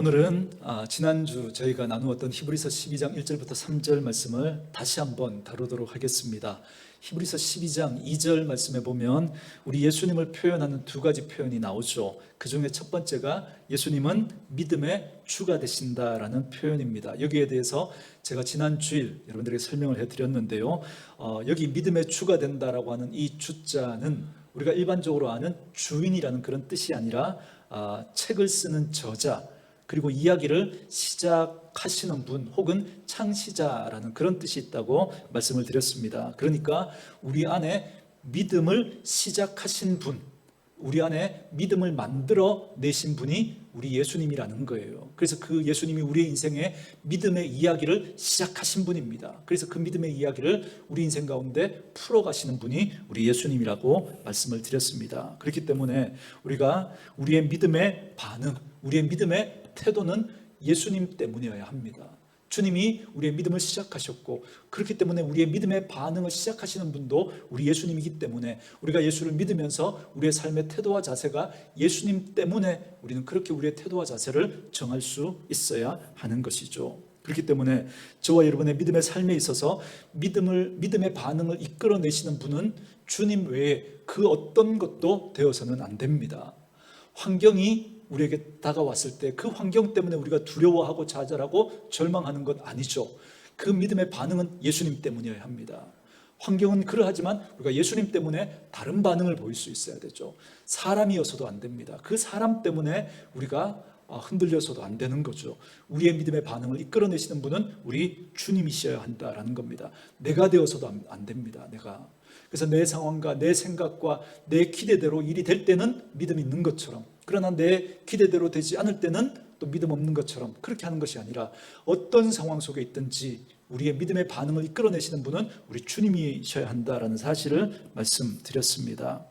오늘은 지난주 저희가 나누었던 히브리서 12장 1절부터 3절 말씀을 다시 한번 다루도록 하겠습니다. 히브리서 12장 2절 말씀에 보면 우리 예수님을 표현하는 두 가지 표현이 나오죠. 그 중에 첫 번째가 예수님은 믿음의 주가 되신다라는 표현입니다. 여기에 대해서 제가 지난 주일 여러분들에게 설명을 해드렸는데요. 여기 믿음의 주가 된다라고 하는 이 주자는 우리가 일반적으로 아는 주인이라는 그런 뜻이 아니라 책을 쓰는 저자, 그리고 이야기를 시작하시는 분 혹은 창시자라는 그런 뜻이 있다고 말씀을 드렸습니다. 그러니까 우리 안에 믿음을 시작하신 분, 우리 안에 믿음을 만들어 내신 분이 우리 예수님이라는 거예요. 그래서 그 예수님이 우리의 인생에 믿음의 이야기를 시작하신 분입니다. 그래서 그 믿음의 이야기를 우리 인생 가운데 풀어가시는 분이 우리 예수님이라고 말씀을 드렸습니다. 그렇기 때문에 우리가 우리의 믿음의 반응, 우리의 믿음의 태도는 예수님 때문이어야 합니다. 주님이 우리의 믿음을 시작하셨고, 그렇기 때문에 우리의 믿음의 반응을 시작하시는 분도 우리 예수님이기 때문에 우리가 예수를 믿으면서 우리의 삶의 태도와 자세가 예수님 때문에 우리는 그렇게 우리의 태도와 자세를 정할 수 있어야 하는 것이죠. 그렇기 때문에 저와 여러분의 믿음의 삶에 있어서 믿음의 반응을 이끌어내시는 분은 주님 외에 그 어떤 것도 되어서는 안 됩니다. 환경이 우리에게 다가왔을 때 그 환경 때문에 우리가 두려워하고 좌절하고 절망하는 것 아니죠. 그 믿음의 반응은 예수님 때문이어야 합니다. 환경은 그러하지만 우리가 예수님 때문에 다른 반응을 보일 수 있어야 되죠. 사람이어서도 안 됩니다. 그 사람 때문에 우리가 흔들려서도 안 되는 거죠. 우리의 믿음의 반응을 이끌어내시는 분은 우리 주님이셔야 한다라는 겁니다. 내가 되어서도 안 됩니다. 그래서 내 상황과 내 생각과 내 기대대로 일이 될 때는 믿음이 있는 것처럼, 그러나 내 기대대로 되지 않을 때는 또 믿음 없는 것처럼 그렇게 하는 것이 아니라 어떤 상황 속에 있든지 우리의 믿음의 반응을 이끌어내시는 분은 우리 주님이셔야 한다라는 사실을 말씀드렸습니다.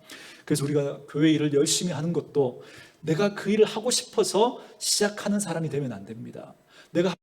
그래서 우리가 교회 일을 열심히 하는 것도 내가 그 일을 하고 싶어서 시작하는 사람이 되면 안 됩니다. 내가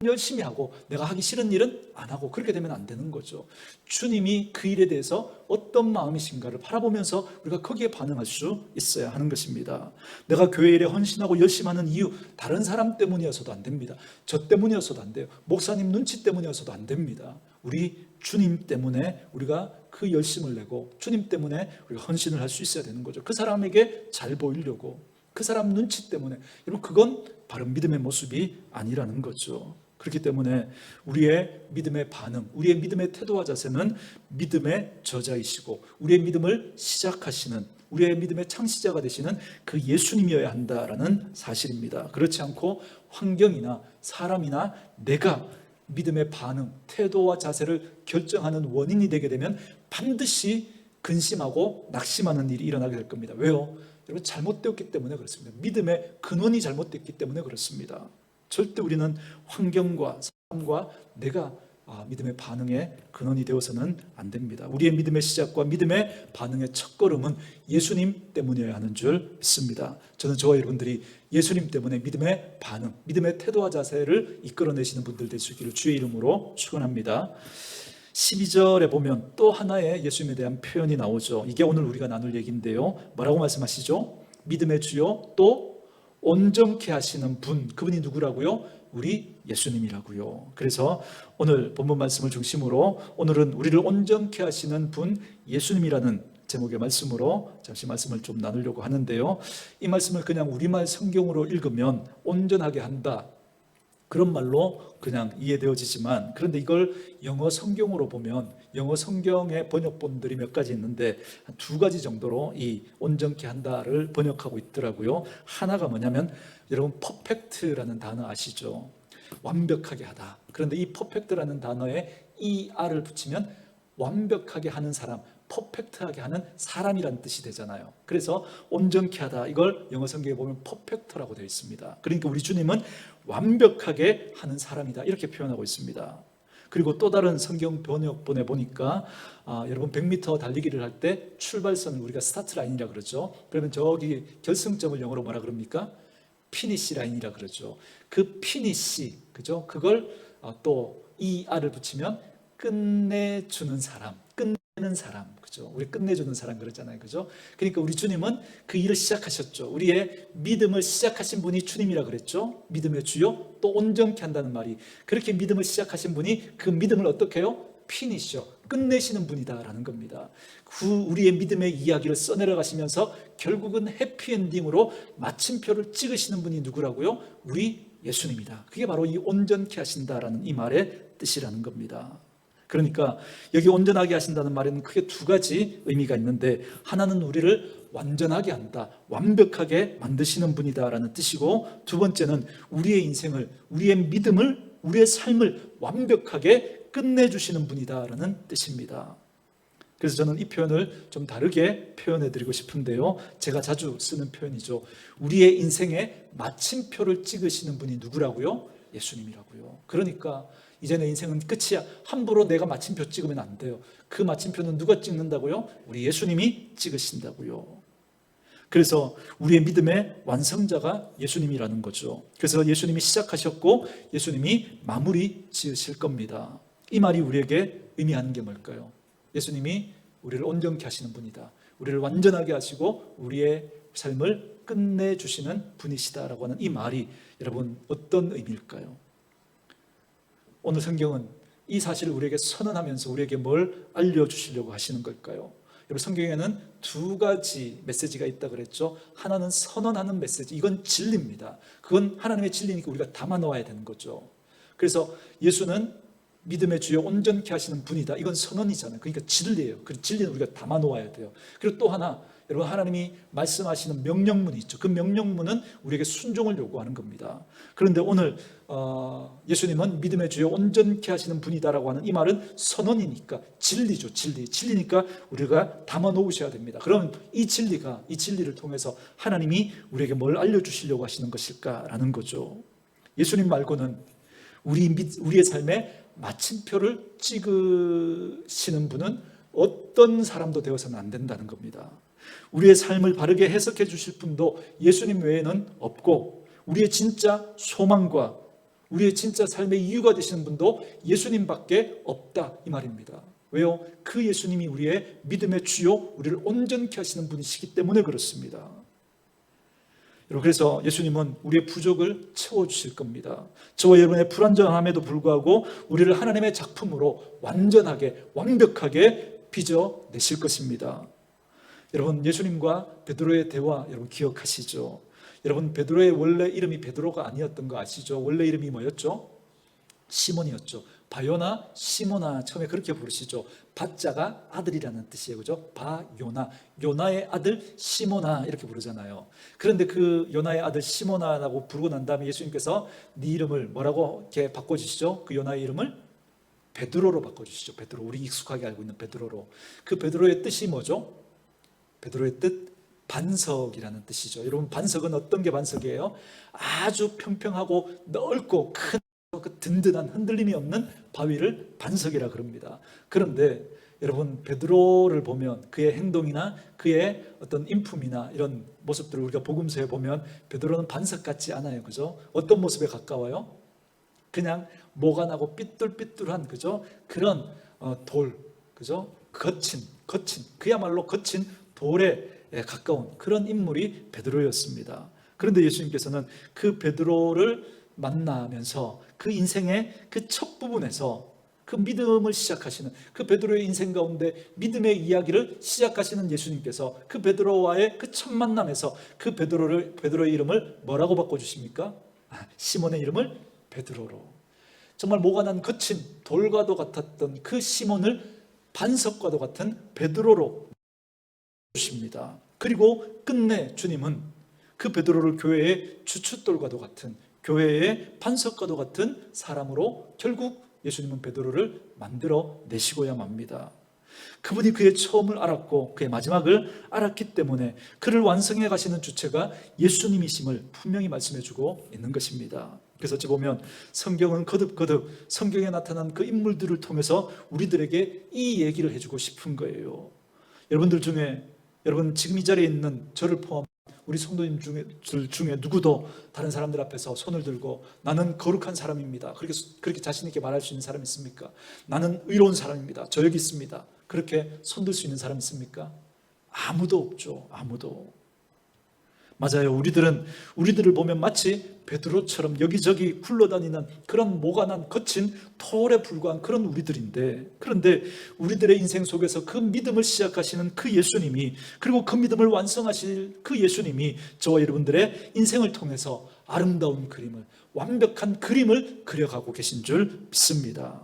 열심히 하고 내가 하기 싫은 일은 안 하고 그렇게 되면 안 되는 거죠. 주님이 그 일에 대해서 어떤 마음이신가를 바라보면서 우리가 거기에 반응할 수 있어야 하는 것입니다. 내가 교회 일에 헌신하고 열심히 하는 이유, 다른 사람 때문이어서도 안 됩니다. 저 때문이어서도 안 돼요. 목사님 눈치 때문이어서도 안 됩니다. 우리 주님 때문에 우리가 그 열심을 내고 주님 때문에 우리가 헌신을 할 수 있어야 되는 거죠. 그 사람에게 잘 보이려고, 그 사람 눈치 때문에, 여러분 그건 바른 믿음의 모습이 아니라는 거죠. 그렇기 때문에 우리의 믿음의 반응, 우리의 믿음의 태도와 자세는 믿음의 저자이시고 우리의 믿음을 시작하시는, 우리의 믿음의 창시자가 되시는 그 예수님이어야 한다라는 사실입니다. 그렇지 않고 환경이나 사람이나 내가 믿음의 반응, 태도와 자세를 결정하는 원인이 되게 되면 반드시 근심하고 낙심하는 일이 일어나게 될 겁니다. 왜요? 여러분 잘못되었기 때문에 그렇습니다. 믿음의 근원이 잘못됐기 때문에 그렇습니다. 절대 우리는 환경과 사람과 내가 믿음의 반응의 근원이 되어서는 안 됩니다. 우리의 믿음의 시작과 믿음의 반응의 첫걸음은 예수님 때문이어야 하는 줄 믿습니다. 저는 저와 여러분들이 예수님 때문에 믿음의 반응, 믿음의 태도와 자세를 이끌어내시는 분들 될 수 있기를 주의 이름으로 축원합니다. 12절에 보면 또 하나의 예수님에 대한 표현이 나오죠. 이게 오늘 우리가 나눌 얘기인데요. 뭐라고 말씀하시죠? 믿음의 주요 또 온전케 하시는 분, 그분이 누구라고요? 우리 예수님이라고요. 그래서 오늘 본문 말씀을 중심으로 오늘은 우리를 온전케 하시는 분 예수님이라는 제목의 말씀으로 잠시 말씀을 좀 나누려고 하는데요. 이 말씀을 그냥 우리말 성경으로 읽으면 온전하게 한다, 그런 말로 그냥 이해되어지지만, 그런데 이걸 영어 성경으로 보면 영어 성경의 번역본들이 몇 가지 있는데 한 두 가지 정도로 이 온전케 한다를 번역하고 있더라고요. 하나가 뭐냐면 여러분 퍼펙트라는 단어 아시죠? 완벽하게 하다. 그런데 이 퍼펙트라는 단어에 ER을 붙이면 완벽하게 하는 사람, 퍼펙트하게 하는 사람이라는 뜻이 되잖아요. 그래서 온전케 하다, 이걸 영어 성경에 보면 퍼펙트라고 되어 있습니다. 그러니까 우리 주님은 완벽하게 하는 사람이다, 이렇게 표현하고 있습니다. 그리고 또 다른 성경 번역본에 보니까 여러분 100m 달리기를 할 때 출발선을 우리가 스타트 라인이라 그러죠. 그러면 저기 결승점을 영어로 뭐라 그럽니까? 피니시 라인이라 그러죠. 그 피니시, 그죠? 그걸 또 ER을 붙이면 끝내주는 사람, 끝내는 사람, 그죠? 우리 끝내주는 사람 그러잖아요, 그죠? 그러니까 우리 주님은 그 일을 시작하셨죠. 우리의 믿음을 시작하신 분이 주님이라 그랬죠. 믿음의 주요 또 온전케 한다는 말이, 그렇게 믿음을 시작하신 분이 그 믿음을 어떻게 해요? 피니셔, 끝내시는 분이다라는 겁니다. 우리의 믿음의 이야기를 써내려 가시면서 결국은 해피엔딩으로 마침표를 찍으시는 분이 누구라고요? 우리 예수님이다. 그게 바로 이 온전케 하신다라는 이 말의 뜻이라는 겁니다. 그러니까 여기 온전하게 하신다는 말에는 크게 두 가지 의미가 있는데, 하나는 우리를 완전하게 한다, 완벽하게 만드시는 분이다라는 뜻이고, 두 번째는 우리의 인생을, 우리의 믿음을, 우리의 삶을 완벽하게 끝내주시는 분이다라는 뜻입니다. 그래서 저는 이 표현을 좀 다르게 표현해 드리고 싶은데요, 제가 자주 쓰는 표현이죠. 우리의 인생에 마침표를 찍으시는 분이 누구라고요? 예수님이라고요. 그러니까 이제 내 인생은 끝이야, 함부로 내가 마침표 찍으면 안 돼요. 그 마침표는 누가 찍는다고요? 우리 예수님이 찍으신다고요. 그래서 우리의 믿음의 완성자가 예수님이라는 거죠. 그래서 예수님이 시작하셨고 예수님이 마무리 지으실 겁니다. 이 말이 우리에게 의미하는 게 뭘까요? 예수님이 우리를 온전케 하시는 분이다, 우리를 완전하게 하시고 우리의 삶을 끝내주시는 분이시다라고 하는 이 말이 여러분 어떤 의미일까요? 오늘 성경은 이 사실을 우리에게 선언하면서 우리에게 뭘 알려주시려고 하시는 걸까요? 여러분, 성경에는 두 가지 메시지가 있다 그랬죠. 하나는 선언하는 메시지, 이건 진리입니다. 그건 하나님의 진리니까 우리가 담아 놓아야 되는 거죠. 그래서 예수는 믿음의 주여 온전케 하시는 분이다, 이건 선언이잖아요. 그러니까 진리예요. 그 진리는 우리가 담아 놓아야 돼요. 그리고 또 하나, 여러분, 하나님이 말씀하시는 명령문이 있죠. 그 명령문은 우리에게 순종을 요구하는 겁니다. 그런데 오늘 예수님은 믿음의 주여 온전케 하시는 분이다라고 하는 이 말은 선언이니까 진리죠. 진리니까 우리가 담아 놓으셔야 됩니다. 그러면 이 진리를 통해서 하나님이 우리에게 뭘 알려주시려고 하시는 것일까라는 거죠. 예수님 말고는 우리의 삶에 마침표를 찍으시는 분은 어떤 사람도 되어서는 안 된다는 겁니다. 우리의 삶을 바르게 해석해 주실 분도 예수님 외에는 없고, 우리의 진짜 소망과 우리의 진짜 삶의 이유가 되시는 분도 예수님밖에 없다, 이 말입니다. 왜요? 그 예수님이 우리의 믿음의 주요, 우리를 온전케 하시는 분이시기 때문에 그렇습니다. 여러분, 그래서 예수님은 우리의 부족을 채워주실 겁니다. 저와 여러분의 불완전함에도 불구하고 우리를 하나님의 작품으로 완전하게, 완벽하게 빚어내실 것입니다. 여러분, 예수님과 베드로의 대화 여러분 기억하시죠? 여러분, 베드로의 원래 이름이 베드로가 아니었던 거 아시죠? 원래 이름이 뭐였죠? 시몬이었죠. 바요나 시모나 처음에 그렇게 부르시죠. 바자가 아들이라는 뜻이에요, 그죠? 바요나, 요나의 아들 시모나 이렇게 부르잖아요. 그런데 그 요나의 아들 시모나라고 부르고 난 다음에 예수님께서 네 이름을 뭐라고 이렇게 바꿔주시죠? 그 요나의 이름을 베드로로 바꿔주시죠. 베드로, 우리 익숙하게 알고 있는 베드로로. 그 베드로의 뜻이 뭐죠? 베드로의 뜻, 반석이라는 뜻이죠. 여러분, 반석은 어떤 게 반석이에요? 아주 평평하고 넓고 큰 그 든든한 흔들림이 없는 바위를 반석이라 그럽니다. 그런데 여러분, 베드로를 보면 그의 행동이나 그의 어떤 인품이나 이런 모습들을 우리가 복음서에 보면 베드로는 반석 같지 않아요, 그죠? 어떤 모습에 가까워요? 그냥 모가 나고 삐뚤삐뚤한, 그죠? 그런 돌, 그죠? 거친 그야말로 거친 돌에 가까운 그런 인물이 베드로였습니다. 그런데 예수님께서는 그 베드로를 만나면서 그 인생의 그 첫 부분에서 그 믿음을 시작하시는, 그 베드로의 인생 가운데 믿음의 이야기를 시작하시는 예수님께서 그 베드로와의 그 첫 만남에서 그 베드로의 이름을 뭐라고 바꿔주십니까? 시몬의 이름을 베드로로. 정말 모가 난 거친 돌과도 같았던 그 시몬을 반석과도 같은 베드로로 주십니다. 그리고 끝내 주님은 그 베드로를 교회의 주춧돌과도 같은, 교회의 반석과도 같은 사람으로 결국 예수님은 베드로를 만들어 내시고야 맙니다. 그분이 그의 처음을 알았고 그의 마지막을 알았기 때문에 그를 완성해 가시는 주체가 예수님이심을 분명히 말씀해 주고 있는 것입니다. 그래서 어찌 보면 성경은 거듭거듭 성경에 나타난 그 인물들을 통해서 우리들에게 이 얘기를 해주고 싶은 거예요. 여러분들 중에, 여러분 지금 이 자리에 있는 저를 포함 우리 성도님 중에 누구도 다른 사람들 앞에서 손을 들고 나는 거룩한 사람입니다, 그렇게 자신 있게 말할 수 있는 사람이 있습니까? 나는 의로운 사람입니다, 저 여기 있습니다, 그렇게 손들 수 있는 사람 있습니까? 아무도 없죠. 아무도. 맞아요. 우리들을 보면 마치 베드로처럼 여기저기 굴러다니는 그런 모가난 거친 돌에 불과한 그런 우리들인데, 그런데 우리들의 인생 속에서 그 믿음을 시작하시는 그 예수님이, 그리고 그 믿음을 완성하실 그 예수님이 저와 여러분들의 인생을 통해서 아름다운 그림을, 완벽한 그림을 그려가고 계신 줄 믿습니다.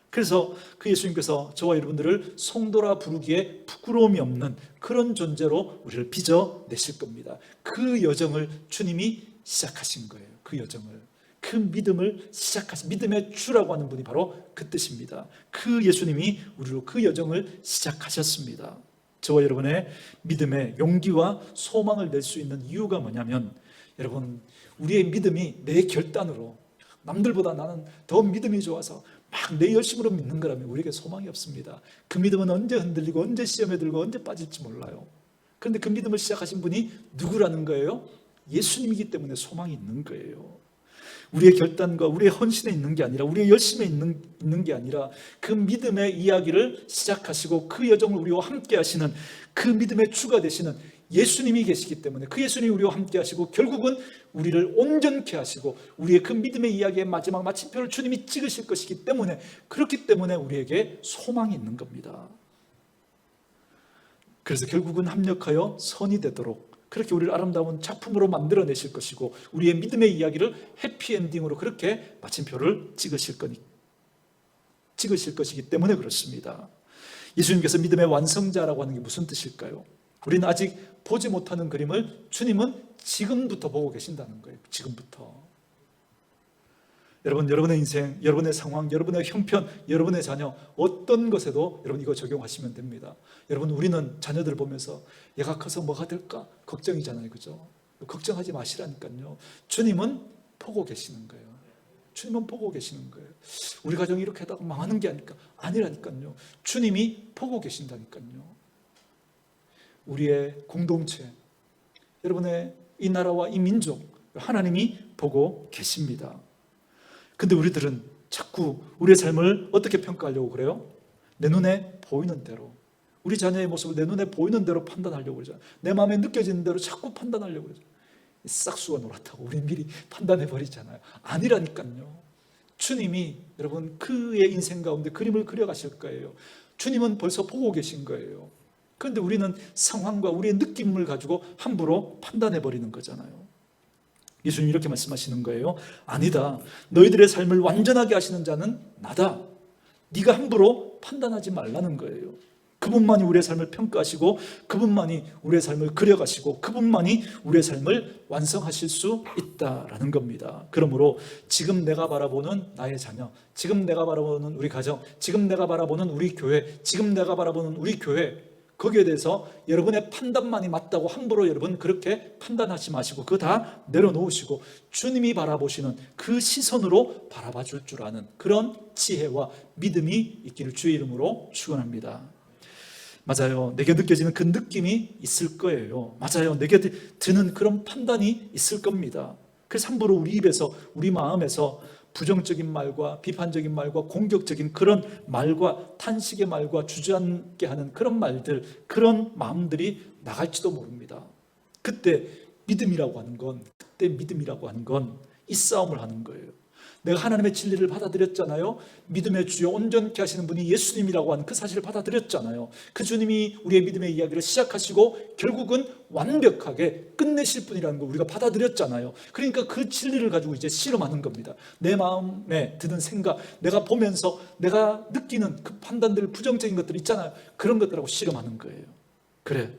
그래서 그 예수님께서 저와 여러분들을 송도라 부르기에 부끄러움이 없는 그런 존재로 우리를 빚어내실 겁니다. 그 여정을 주님이 시작하신 거예요. 그 여정을, 그 믿음을 시작하신, 믿음의 주라고 하는 분이 바로 그 뜻입니다. 그 예수님이 우리로 그 여정을 시작하셨습니다. 저와 여러분의 믿음에 용기와 소망을 낼 수 있는 이유가 뭐냐면, 여러분, 우리의 믿음이 내 결단으로, 남들보다 나는 더 믿음이 좋아서 막 내 열심으로 믿는 거라면 우리에게 소망이 없습니다. 그 믿음은 언제 흔들리고 언제 시험에 들고 언제 빠질지 몰라요. 그런데 그 믿음을 시작하신 분이 누구라는 거예요? 예수님이기 때문에 소망이 있는 거예요. 우리의 결단과 우리의 헌신에 있는 게 아니라, 우리의 열심에 있는 게 아니라, 그 믿음의 이야기를 시작하시고 그 여정을 우리와 함께 하시는 그 믿음의 주가 되시는 예수님이 계시기 때문에, 그 예수님이 우리와 함께 하시고 결국은 우리를 온전케 하시고 우리의 그 믿음의 이야기의 마지막 마침표를 주님이 찍으실 것이기 때문에, 그렇기 때문에 우리에게 소망이 있는 겁니다. 그래서 결국은 합력하여 선이 되도록 그렇게 우리를 아름다운 작품으로 만들어내실 것이고, 우리의 믿음의 이야기를 해피엔딩으로 그렇게 마침표를 찍으실 것이기 때문에 그렇습니다. 예수님께서 믿음의 완성자라고 하는 게 무슨 뜻일까요? 우리는 아직 보지 못하는 그림을 주님은 지금부터 보고 계신다는 거예요. 지금부터. 여러분, 여러분의 인생, 여러분의 상황, 여러분의 형편, 여러분의 자녀, 어떤 것에도 여러분 이거 적용하시면 됩니다. 여러분, 우리는 자녀들 보면서 얘가 커서 뭐가 될까 걱정이잖아요. 그죠? 걱정하지 마시라니까요. 주님은 보고 계시는 거예요. 주님은 보고 계시는 거예요. 우리 가정이 이렇게 하다가 망하는 게 아니라니까요. 주님이 보고 계신다니까요. 우리의 공동체, 여러분의 이 나라와 이 민족, 하나님이 보고 계십니다. 근데 우리들은 자꾸 우리의 삶을 어떻게 평가하려고 그래요? 내 눈에 보이는 대로, 우리 자녀의 모습을 내 눈에 보이는 대로 판단하려고 그러잖아요. 내 마음에 느껴지는 대로 자꾸 판단하려고 그러죠. 싹수가 노랗다고 우리 미리 판단해버리잖아요. 아니라니까요. 주님이 여러분 그의 인생 가운데 그림을 그려가실 거예요. 주님은 벌써 보고 계신 거예요. 그런데 우리는 상황과 우리의 느낌을 가지고 함부로 판단해버리는 거잖아요. 예수님이 이렇게 말씀하시는 거예요. 아니다. 너희들의 삶을 완전하게 하시는 자는 나다. 네가 함부로 판단하지 말라는 거예요. 그분만이 우리의 삶을 평가하시고, 그분만이 우리의 삶을 그려가시고, 그분만이 우리의 삶을 완성하실 수 있다라는 겁니다. 그러므로 지금 내가 바라보는 나의 자녀, 지금 내가 바라보는 우리 가정, 지금 내가 바라보는 우리 교회, 지금 내가 바라보는 우리 교회, 거기에 대해서 여러분의 판단만이 맞다고 함부로 여러분 그렇게 판단하지 마시고 그거 다 내려놓으시고 주님이 바라보시는 그 시선으로 바라봐 줄 줄 아는 그런 지혜와 믿음이 있기를 주의 이름으로 축원합니다. 맞아요. 내게 느껴지는 그 느낌이 있을 거예요. 맞아요. 내게 드는 그런 판단이 있을 겁니다. 그래서 함부로 우리 입에서, 우리 마음에서 부정적인 말과 비판적인 말과 공격적인 그런 말과 탄식의 말과 주저앉게 하는 그런 말들, 그런 마음들이 나갈지도 모릅니다. 그때 믿음이라고 하는 건 이 싸움을 하는 거예요. 내가 하나님의 진리를 받아들였잖아요. 믿음의 주요 온전케 하시는 분이 예수님이라고 하는 그 사실을 받아들였잖아요. 그 주님이 우리의 믿음의 이야기를 시작하시고 결국은 완벽하게 끝내실 분이라는 걸 우리가 받아들였잖아요. 그러니까 그 진리를 가지고 이제 실험하는 겁니다. 내 마음에 드는 생각, 내가 보면서 내가 느끼는 그 판단들, 부정적인 것들 있잖아요. 그런 것들하고 실험하는 거예요. 그래,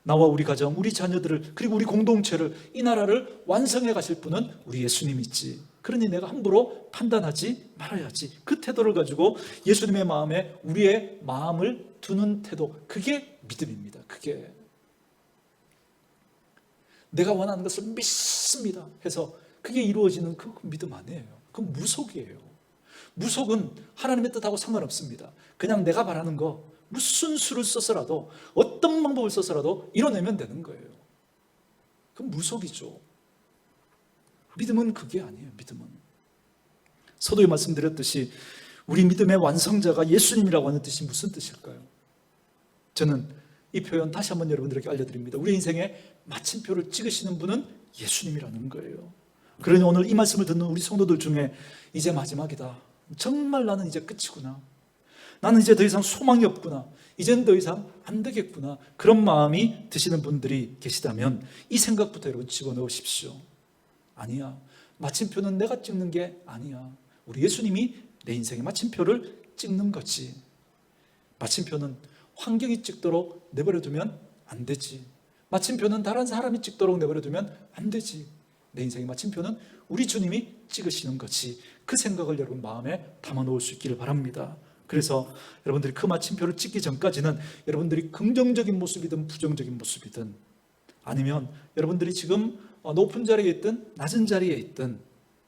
나와 우리 가정, 우리 자녀들을, 그리고 우리 공동체를, 이 나라를 완성해 가실 분은 우리 예수님이지. 그러니 내가 함부로 판단하지 말아야지. 그 태도를 가지고 예수님의 마음에 우리의 마음을 두는 태도, 그게 믿음입니다. 그게 내가 원하는 것을 믿습니다 해서 그게 이루어지는 그 믿음 아니에요. 그건 무속이에요. 무속은 하나님의 뜻하고 상관없습니다. 그냥 내가 바라는 거 무슨 수를 써서라도, 어떤 방법을 써서라도 이뤄내면 되는 거예요. 그건 무속이죠. 믿음은 그게 아니에요. 믿음은 서두에 말씀드렸듯이 우리 믿음의 완성자가 예수님이라고 하는 뜻이 무슨 뜻일까요? 저는 이 표현 다시 한번 여러분들에게 알려드립니다. 우리 인생에 마침표를 찍으시는 분은 예수님이라는 거예요. 그러니 오늘 이 말씀을 듣는 우리 성도들 중에 이제 마지막이다, 정말 나는 이제 끝이구나, 나는 이제 더 이상 소망이 없구나, 이젠 더 이상 안 되겠구나, 그런 마음이 드시는 분들이 계시다면 이 생각부터 여러분 집어넣으십시오. 아니야, 마침표는 내가 찍는 게 아니야. 우리 예수님이 내 인생의 마침표를 찍는 거지. 마침표는 환경이 찍도록 내버려두면 안 되지. 마침표는 다른 사람이 찍도록 내버려두면 안 되지. 내 인생의 마침표는 우리 주님이 찍으시는 거지. 그 생각을 여러분 마음에 담아놓을 수 있기를 바랍니다. 그래서 여러분들이 그 마침표를 찍기 전까지는 여러분들이 긍정적인 모습이든 부정적인 모습이든, 아니면 여러분들이 지금 높은 자리에 있든 낮은 자리에 있든,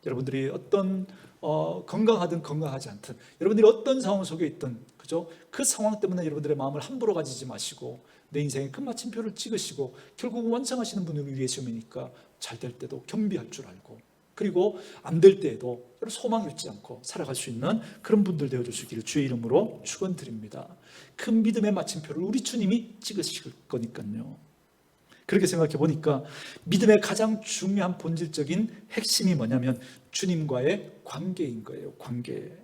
여러분들이 어떤 건강하든 건강하지 않든, 여러분들이 어떤 상황 속에 있든, 그죠? 그 상황 때문에 여러분들의 마음을 함부로 가지지 마시고 내 인생에 큰 마침표를 찍으시고, 결국 완성하시는 분이 우리 예수님이니까 잘 될 때도 겸비할 줄 알고, 그리고 안 될 때에도 소망 잃지 않고 살아갈 수 있는 그런 분들 되어주시기를 주의 이름으로 축원드립니다. 큰 믿음의 마침표를 우리 주님이 찍으실 거니까요. 그렇게 생각해 보니까 믿음의 가장 중요한 본질적인 핵심이 뭐냐면 주님과의 관계인 거예요. 관계.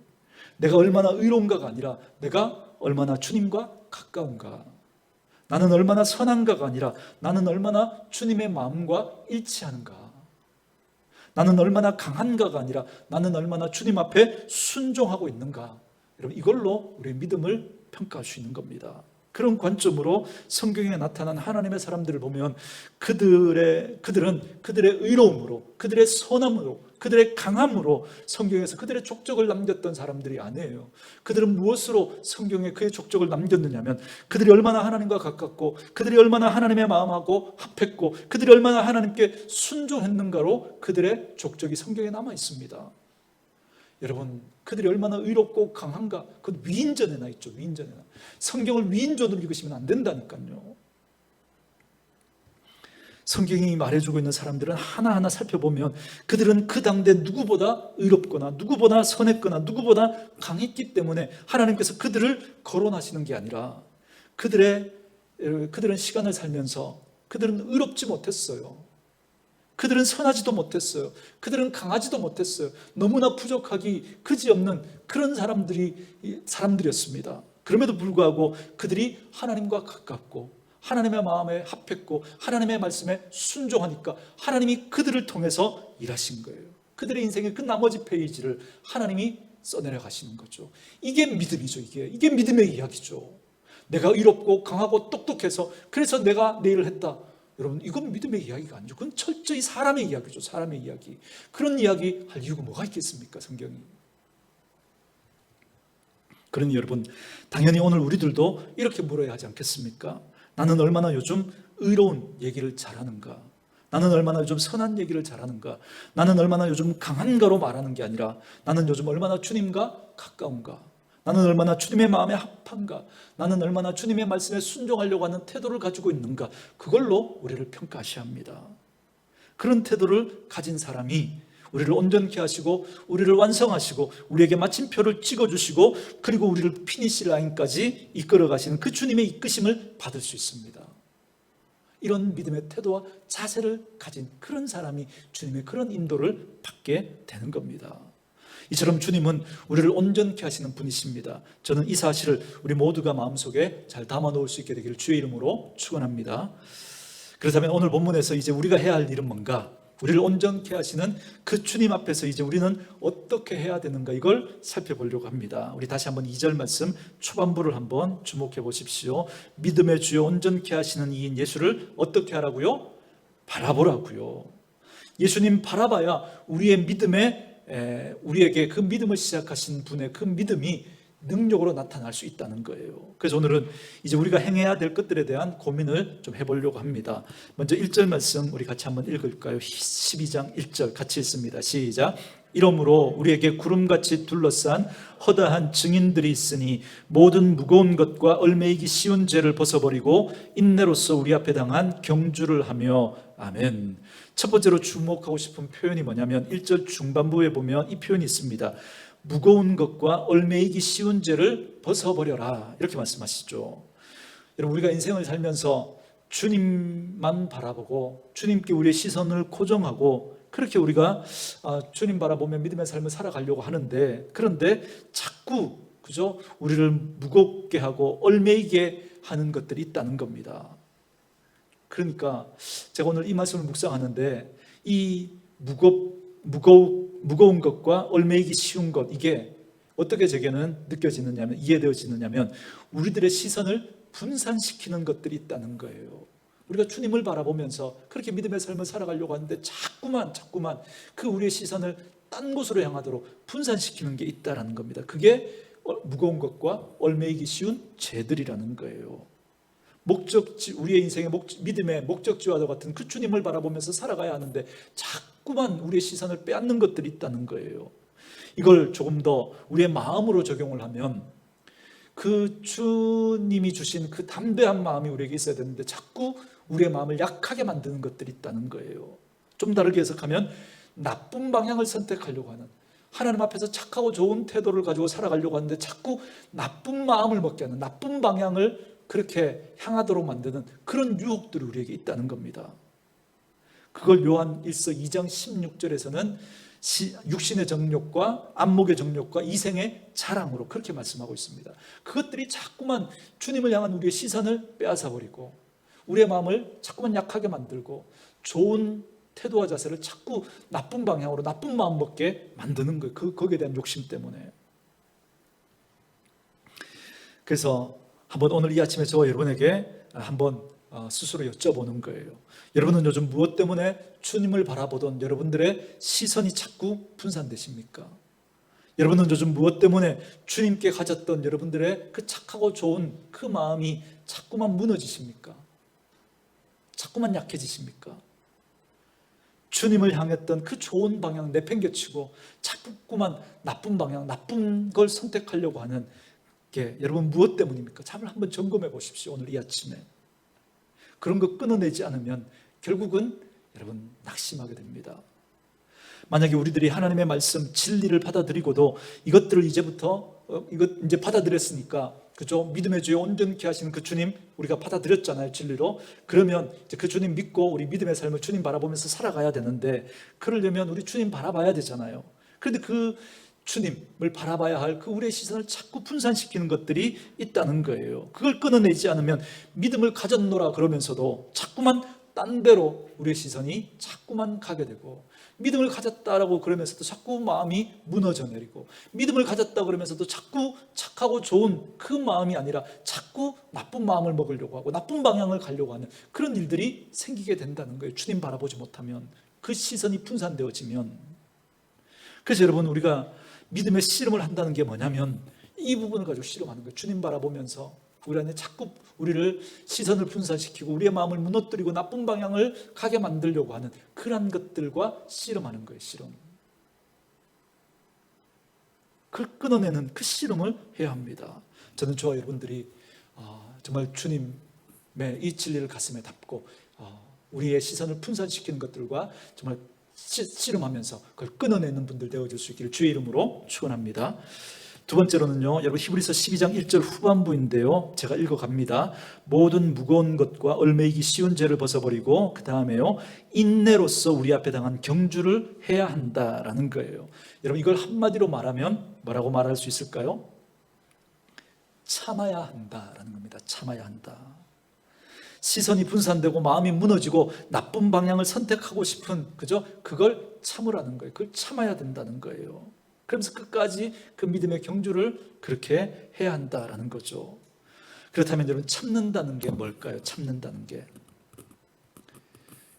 내가 얼마나 의로운가가 아니라 내가 얼마나 주님과 가까운가, 나는 얼마나 선한가가 아니라 나는 얼마나 주님의 마음과 일치하는가, 나는 얼마나 강한가가 아니라 나는 얼마나 주님 앞에 순종하고 있는가. 여러분, 이걸로 우리의 믿음을 평가할 수 있는 겁니다. 그런 관점으로 성경에 나타난 하나님의 사람들을 보면 그들은 그들의 의로움으로, 그들의 선함으로, 그들의 강함으로 성경에서 그들의 족적을 남겼던 사람들이 아니에요. 그들은 무엇으로 성경에 그의 족적을 남겼느냐면 그들이 얼마나 하나님과 가깝고, 그들이 얼마나 하나님의 마음하고 합했고, 그들이 얼마나 하나님께 순종했는가로 그들의 족적이 성경에 남아 있습니다. 여러분, 그들이 얼마나 의롭고 강한가, 그건 위인전에 나 있죠. 위인전에 나. 성경을 위인전으로 읽으시면 안 된다니까요. 성경이 말해주고 있는 사람들은 하나하나 살펴보면 그들은 그 당대 누구보다 의롭거나 누구보다 선했거나 누구보다 강했기 때문에 하나님께서 그들을 거론하시는 게 아니라 그들은 시간을 살면서 그들은 의롭지 못했어요. 그들은 선하지도 못했어요. 그들은 강하지도 못했어요. 너무나 부족하기 그지없는 그런 사람들이었습니다. 그럼에도 불구하고 그들이 하나님과 가깝고 하나님의 마음에 합했고 하나님의 말씀에 순종하니까 하나님이 그들을 통해서 일하신 거예요. 그들의 인생의 그 나머지 페이지를 하나님이 써내려 가시는 거죠. 이게 믿음이죠. 이게 믿음의 이야기죠. 내가 의롭고 강하고 똑똑해서 그래서 내가 내 일을 했다. 여러분, 이건 믿음의 이야기가 아니죠. 그건 철저히 사람의 이야기죠. 사람의 이야기. 그런 이야기 할 이유가 뭐가 있겠습니까? 성경이. 그러니 여러분, 당연히 오늘 우리들도 이렇게 물어야 하지 않겠습니까? 나는 얼마나 요즘 의로운 얘기를 잘하는가? 나는 얼마나 요즘 선한 얘기를 잘하는가? 나는 얼마나 요즘 강한가로 말하는 게 아니라 나는 요즘 얼마나 주님과 가까운가? 나는 얼마나 주님의 마음에 합한가? 나는 얼마나 주님의 말씀에 순종하려고 하는 태도를 가지고 있는가? 그걸로 우리를 평가하셔야 합니다. 그런 태도를 가진 사람이 우리를 온전케 하시고 우리를 완성하시고 우리에게 마침표를 찍어주시고 그리고 우리를 피니시 라인까지 이끌어 가시는 그 주님의 이끄심을 받을 수 있습니다. 이런 믿음의 태도와 자세를 가진 그런 사람이 주님의 그런 인도를 받게 되는 겁니다. 이처럼 주님은 우리를 온전케 하시는 분이십니다. 저는 이 사실을 우리 모두가 마음속에 잘 담아놓을 수 있게 되기를 주의 이름으로 축원합니다. 그렇다면 오늘 본문에서 이제 우리가 해야 할 일은 뭔가? 우리를 온전케 하시는 그 주님 앞에서 이제 우리는 어떻게 해야 되는가, 이걸 살펴보려고 합니다. 우리 다시 한번 2절 말씀 초반부를 한번 주목해 보십시오. 믿음의 주요 온전케 하시는 이인 예수를 어떻게 하라고요? 바라보라고요. 예수님 바라봐야 우리의 우리에게 그 믿음을 시작하신 분의 그 믿음이 능력으로 나타날 수 있다는 거예요. 그래서 오늘은 이제 우리가 행해야 될 것들에 대한 고민을 좀 해보려고 합니다. 먼저 1절 말씀 우리 같이 한번 읽을까요? 12장 1절 같이 읽습니다. 시작. 이러므로 우리에게 구름같이 둘러싼 허다한 증인들이 있으니 모든 무거운 것과 얽매이기 쉬운 죄를 벗어버리고 인내로서 우리 앞에 당한 경주를 하며. 아멘. 첫 번째로 주목하고 싶은 표현이 뭐냐면 1절 중반부에 보면 이 표현이 있습니다. 무거운 것과 얽매이기 쉬운 죄를 벗어버려라, 이렇게 말씀하시죠. 여러분, 우리가 인생을 살면서 주님만 바라보고 주님께 우리의 시선을 고정하고 그렇게 우리가 주님 바라보며 믿음의 삶을 살아가려고 하는데, 그런데 자꾸 그죠? 우리를 무겁게 하고 얼매이게 하는 것들이 있다는 겁니다. 그러니까 제가 오늘 이 말씀을 묵상하는데, 이 무거운 것과 얼매이기 쉬운 것, 이게 어떻게 제게는 느껴지느냐면, 이해되어지느냐면, 우리들의 시선을 분산시키는 것들이 있다는 거예요. 우리가 주님을 바라보면서 그렇게 믿음의 삶을 살아가려고 하는데 자꾸만 그 우리의 시선을 딴 곳으로 향하도록 분산시키는 게 있다라는 겁니다. 그게 무거운 것과 얼매이기 쉬운 죄들이라는 거예요. 목적지, 우리의 인생의 믿음의 목적지와도 같은 그 주님을 바라보면서 살아가야 하는데 자꾸만 우리의 시선을 빼앗는 것들이 있다는 거예요. 이걸 조금 더 우리의 마음으로 적용을 하면, 그 주님이 주신 그 담대한 마음이 우리에게 있어야 되는데 자꾸 우리의 마음을 약하게 만드는 것들이 있다는 거예요. 좀 다르게 해석하면, 나쁜 방향을 선택하려고 하는, 하나님 앞에서 착하고 좋은 태도를 가지고 살아가려고 하는데 자꾸 나쁜 마음을 먹게 하는, 나쁜 방향을 그렇게 향하도록 만드는 그런 유혹들이 우리에게 있다는 겁니다. 그걸 요한 1서 2장 16절에서는 육신의 정욕과 안목의 정욕과 이생의 자랑으로 그렇게 말씀하고 있습니다. 그것들이 자꾸만 주님을 향한 우리의 시선을 빼앗아 버리고 우리의 마음을 자꾸만 약하게 만들고 좋은 태도와 자세를 자꾸 나쁜 방향으로, 나쁜 마음 먹게 만드는 거예요. 거기에 대한 욕심 때문에. 그래서 한번 오늘 이 아침에 저와 여러분에게 한번 스스로 여쭤보는 거예요. 여러분은 요즘 무엇 때문에 주님을 바라보던 여러분들의 시선이 자꾸 분산되십니까? 여러분은 요즘 무엇 때문에 주님께 가졌던 여러분들의 그 착하고 좋은 그 마음이 자꾸만 무너지십니까? 자꾸만 약해지십니까? 주님을 향했던 그 좋은 방향 내팽개치고 자꾸만 나쁜 방향, 나쁜 걸 선택하려고 하는 게 여러분 무엇 때문입니까? 잠을 한번 점검해 보십시오. 오늘 이 아침에 그런 거 끊어내지 않으면 결국은 여러분 낙심하게 됩니다. 만약에 우리들이 하나님의 말씀 진리를 받아들이고도 이것들을 이제부터 이제 받아들였으니까, 그죠? 믿음의 주에 온전케 하시는 그 주님 우리가 받아들였잖아요, 진리로. 그러면 이제 그 주님 믿고 우리 믿음의 삶을 주님 바라보면서 살아가야 되는데, 그러려면 우리 주님 바라봐야 되잖아요. 그런데 그 주님을 바라봐야 할 그 우리의 시선을 자꾸 분산시키는 것들이 있다는 거예요. 그걸 끊어내지 않으면 믿음을 가졌노라 그러면서도 자꾸만 딴 데로 우리의 시선이 자꾸만 가게 되고, 믿음을 가졌다라고 그러면서도 자꾸 마음이 무너져 내리고, 믿음을 가졌다 그러면서도 자꾸 착하고 좋은 그 마음이 아니라 자꾸 나쁜 마음을 먹으려고 하고 나쁜 방향을 가려고 하는 그런 일들이 생기게 된다는 거예요. 주님 바라보지 못하면, 그 시선이 분산되어지면. 그래서 여러분, 우리가 믿음의 씨름을 한다는 게 뭐냐면 이 부분을 가지고 씨름하는 거예요. 주님 바라보면서 우리 안에 자꾸 우리를 시선을 분산시키고 우리의 마음을 무너뜨리고 나쁜 방향을 가게 만들려고 하는 그런 것들과 씨름하는 거예요. 씨름. 그걸 끊어내는 그 씨름을 해야 합니다. 저는 저와 여러분들이 정말 주님의 이 진리를 가슴에 담고 우리의 시선을 분산시키는 것들과 정말 씨름하면서 그걸 끊어내는 분들 되어줄 수 있기를 주의 이름으로 축원합니다. 두 번째로는요, 여러분 히브리서 12장 1절 후반부인데요, 제가 읽어갑니다. 모든 무거운 것과 얼매이기 쉬운 죄를 벗어버리고 그 다음에요, 인내로서 우리 앞에 당한 경주를 해야 한다라는 거예요. 여러분, 이걸 한마디로 말하면 뭐라고 말할 수 있을까요? 참아야 한다라는 겁니다. 참아야 한다. 시선이 분산되고 마음이 무너지고 나쁜 방향을 선택하고 싶은, 그죠? 그걸 참으라는 거예요. 그걸 참아야 된다는 거예요. 그러면서 끝까지 그 믿음의 경주를 그렇게 해야 한다라는 거죠. 그렇다면 여러분, 참는다는 게 뭘까요? 참는다는 게,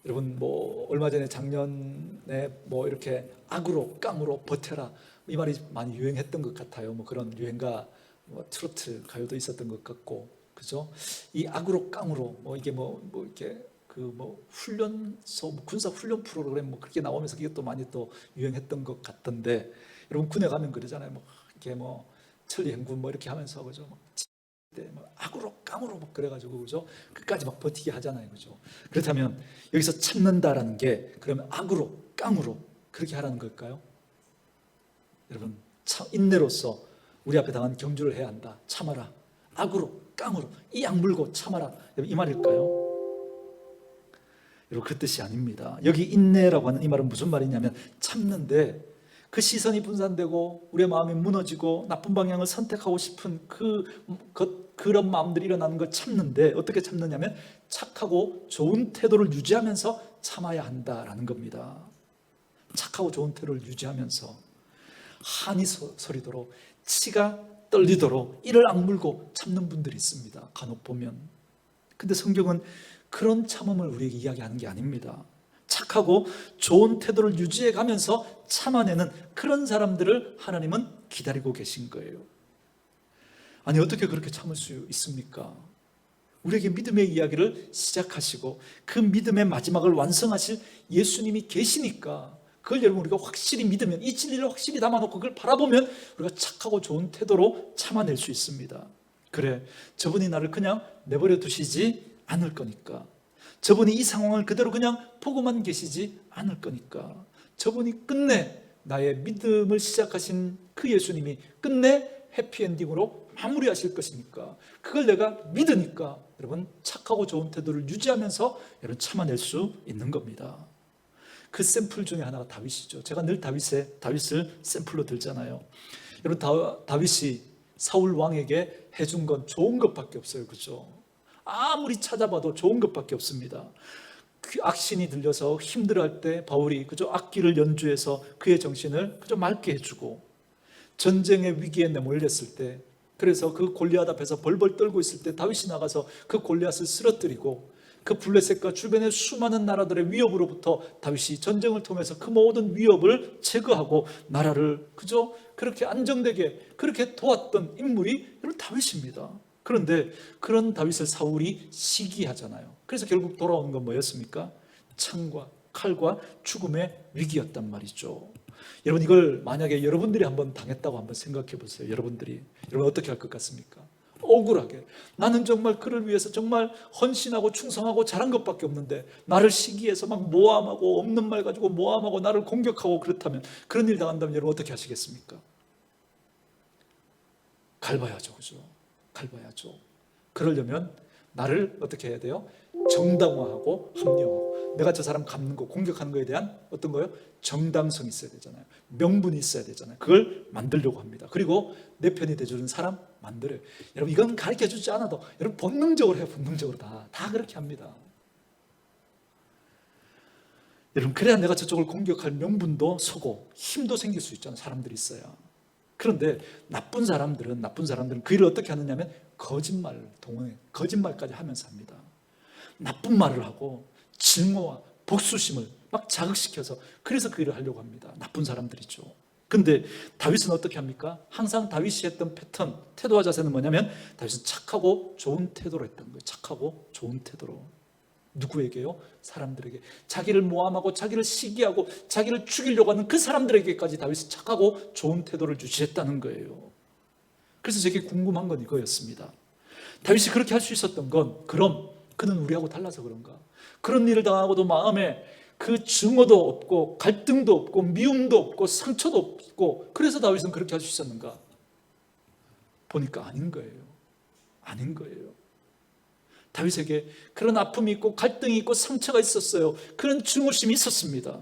여러분 뭐 얼마 전에 작년에 뭐 이렇게 악으로 깡으로 버텨라, 이 말이 많이 유행했던 것 같아요. 뭐 그런 유행가, 뭐 트로트 가요도 있었던 것 같고, 그죠? 이 악으로 깡으로 뭐 이게 뭐 이렇게 그 뭐 훈련소, 군사 훈련 프로그램 뭐 그렇게 나오면서 이것도 많이 또 유행했던 것 같던데, 여러분 군에 가면 그러잖아요. 뭐 이렇게 뭐 천리행군 뭐 이렇게 하면서, 그죠? 뭐 악으로 깡으로 막 그래가지고, 그죠? 끝까지 막 버티게 하잖아요, 그죠? 그렇다면 여기서 참는다라는 게 그러면 악으로 깡으로 그렇게 하라는 걸까요? 여러분, 인내로서 우리 앞에 당한 경주를 해야 한다. 참아라. 악으로 깡으로 이 악물고 참아라, 이 말일까요? 여러분, 그 뜻이 아닙니다. 여기 인내라고 하는 이 말은 무슨 말이냐면 참는데 그 시선이 분산되고 우리의 마음이 무너지고 나쁜 방향을 선택하고 싶은 그런 마음들이 일어나는 걸 참는데, 어떻게 참느냐면 착하고 좋은 태도를 유지하면서 참아야 한다라는 겁니다. 착하고 좋은 태도를 유지하면서 한이 서리도록 치가 떨리도록 이를 악물고 참는 분들이 있습니다, 간혹 보면. 근데 성경은 그런 참음을 우리에게 이야기하는 게 아닙니다. 착하고 좋은 태도를 유지해 가면서 참아내는 그런 사람들을 하나님은 기다리고 계신 거예요. 아니, 어떻게 그렇게 참을 수 있습니까? 우리에게 믿음의 이야기를 시작하시고 그 믿음의 마지막을 완성하실 예수님이 계시니까, 그걸 여러분 우리가 확실히 믿으면, 이 진리를 확실히 담아놓고 그걸 바라보면 우리가 착하고 좋은 태도로 참아낼 수 있습니다. 그래, 저분이 나를 그냥 내버려 두시지 않을 거니까, 저분이 이 상황을 그대로 그냥 보고만 계시지 않을 거니까, 저분이 끝내 나의 믿음을 시작하신 그 예수님이 끝내 해피엔딩으로 마무리하실 것이니까, 그걸 내가 믿으니까 여러분 착하고 좋은 태도를 유지하면서 여러분 참아낼 수 있는 겁니다. 그 샘플 중에 하나가 다윗이죠. 제가 늘 다윗을 샘플로 들잖아요. 여러분, 다윗이 사울 왕에게 해준 건 좋은 것밖에 없어요. 그죠? 아무리 찾아봐도 좋은 것밖에 없습니다. 그 악신이 들려서 힘들어할 때 바울이 그저 악기를 연주해서 그의 정신을 그저 맑게 해주고, 전쟁의 위기에 내몰렸을 때, 그래서 그 골리앗 앞에서 벌벌 떨고 있을 때 다윗이 나가서 그 골리앗을 쓰러뜨리고, 그 블레셋과 주변의 수많은 나라들의 위협으로부터 다윗이 전쟁을 통해서 그 모든 위협을 제거하고 나라를 그저 그렇게 안정되게 그렇게 도왔던 인물이 여러분 다윗입니다. 그런데 그런 다윗을 사울이 시기하잖아요. 그래서 결국 돌아온 건 뭐였습니까? 창과 칼과 죽음의 위기였단 말이죠. 여러분, 이걸 만약에 여러분들이 한번 당했다고 한번 생각해 보세요. 여러분 어떻게 할 것 같습니까? 억울하게, 나는 정말 그를 위해서 정말 헌신하고 충성하고 잘한 것밖에 없는데 나를 시기해서 막 모함하고 없는 말 가지고 모함하고 나를 공격하고, 그렇다면, 그런 일 당한다면 여러분 어떻게 하시겠습니까? 갈봐야죠. 그죠? 갈봐야죠. 그러려면 나를 어떻게 해야 돼요? 정당화하고 합리화하고, 내가 저 사람 갚는 거, 공격하는 거에 대한 어떤 거요? 정당성이 있어야 되잖아요. 명분이 있어야 되잖아요. 그걸 만들려고 합니다. 그리고 내 편이 돼주는 사람 만들어요. 여러분, 이건 가르쳐주지 않아도 여러분 본능적으로 해요. 본능적으로 다 그렇게 합니다. 여러분, 그래야 내가 저쪽을 공격할 명분도 서고 힘도 생길 수 있잖아요. 사람들이 있어야. 그런데 나쁜 사람들은 그 일을 어떻게 하느냐면 거짓말까지 하면서 합니다. 나쁜 말을 하고 증오와 복수심을 막 자극시켜서, 그래서 그 일을 하려고 합니다. 나쁜 사람들이죠. 근데 다윗은 어떻게 합니까? 항상 다윗이 했던 패턴, 태도와 자세는 뭐냐면 다윗은 착하고 좋은 태도로 했던 거예요. 착하고 좋은 태도로. 누구에게요? 사람들에게. 자기를 모함하고 자기를 시기하고 자기를 죽이려고 하는 그 사람들에게까지 다윗이 착하고 좋은 태도를 유지했다는 거예요. 그래서 제게 궁금한 건 이거였습니다. 다윗이 그렇게 할 수 있었던 건, 그럼 그는 우리하고 달라서 그런가? 그런 일을 당하고도 마음에 그 증오도 없고 갈등도 없고 미움도 없고 상처도 없고, 그래서 다윗은 그렇게 할 수 있었는가? 보니까 아닌 거예요. 아닌 거예요. 다윗에게 그런 아픔이 있고 갈등이 있고 상처가 있었어요. 그런 증오심이 있었습니다.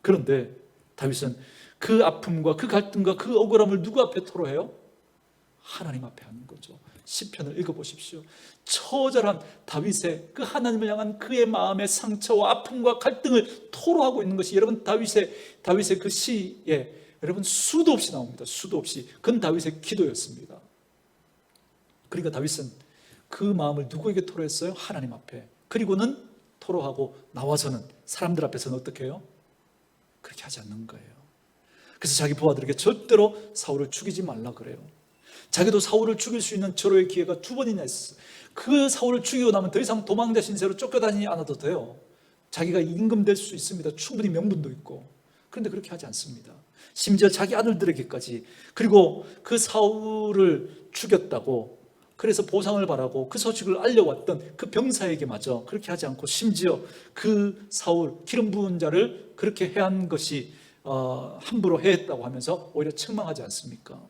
그런데 다윗은 그 아픔과 그 갈등과 그 억울함을 누구 앞에 토로해요? 하나님 앞에 하는 거죠. 시편을 읽어보십시오. 처절한 다윗의 그 하나님을 향한 그의 마음의 상처와 아픔과 갈등을 토로하고 있는 것이, 여러분, 다윗의 그 시에 여러분 수도 없이 나옵니다. 수도 없이. 그건 다윗의 기도였습니다. 그러니까 다윗은 그 마음을 누구에게 토로했어요? 하나님 앞에. 그리고는 토로하고 나와서는 사람들 앞에서는 어떻게 해요? 그렇게 하지 않는 거예요. 그래서 자기 부하들에게 절대로 사울을 죽이지 말라 그래요. 자기도 사울을 죽일 수 있는 절호의 기회가 2번이나 있었어요. 그 사울을 죽이고 나면 더 이상 도망자 신세로 쫓겨다니지 않아도 돼요. 자기가 임금될 수 있습니다. 충분히 명분도 있고. 그런데 그렇게 하지 않습니다. 심지어 자기 아들들에게까지, 그리고 그 사울을 죽였다고 그래서 보상을 바라고 그 소식을 알려왔던 그 병사에게마저 그렇게 하지 않고, 심지어 그 사울 기름 부은 자를 그렇게 해한 것이 함부로 해했다고 하면서 오히려 책망하지 않습니까?